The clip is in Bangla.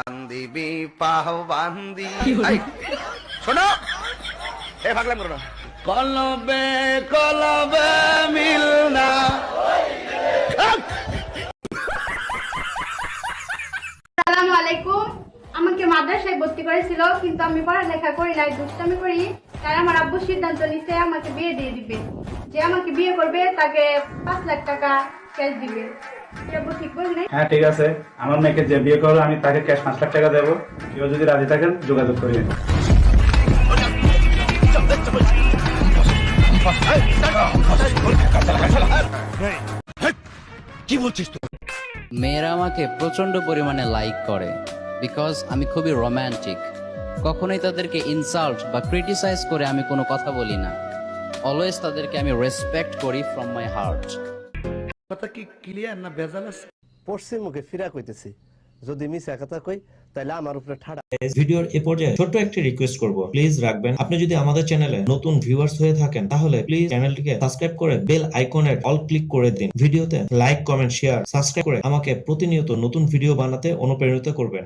দিবি পাহবান্দি শোনো এ ভাগলাম করো না কলবে কলবে মিল না আসসালামু আলাইকুম। আমাকে মাদ্রাসায় ভর্তি করেছিল, কিন্তু আমি পড়ালেখা করি নাই, দুষ্টামি করি। তাই আমার আব্বু সিদ্ধান্ত নিছে আমাকে বিয়ে দিয়ে দিবে। যে আমাকে বিয়ে করবে তাকে 5 লাখ টাকা ক্যাশ দিবে। আব্বু ঠিক বলি নাই? হ্যাঁ ঠিক আছে, আমার মেয়েকে যে বিয়ে করবে আমি তাকে ক্যাশ 5 লাখ টাকা দেবো। কেউ যদি রাজি থাকেন যোগাযোগ করিয়ে। কি বলছিস তুই? মেয়েরা আমাকে প্রচন্ড পরিমাণে লাইক করে বিকজ আমি খুবই রোমান্টিক। কখনোই তাদেরকে ইনসাল্ট বা ক্রিটিসাইজ করে আমি কোনো কথা বলি না। অলওয়েজ তাদেরকে আমি রেসপেক্ট করি ফ্রম মাই হার্ট। কথা কি ক্লিয়ার না ভেজাল আছে? পশ্চিম মুখে ফিরা কইতেছি, যদি মিছা কথা কই তাহলে আমার উপরে ঠাড়া। ভিডিওর এ পর্যায়ে ছোট্ট একটি রিকোয়েস্ট করব, প্লিজ রাখবেন আপনি যদি আমাদের চ্যানেলে নতুন ভিউয়ার্স হয়ে থাকেন তাহলে প্লিজ চ্যানেলটিকে সাবস্ক্রাইব করে বেল আইকনের অল ক্লিক করে দিন। ভিডিওতে লাইক কমেন্ট শেয়ার সাবস্ক্রাইব করে আমাকে প্রতিনিয়ত নতুন ভিডিও বানাতে অনুপ্রাণিত করবেন।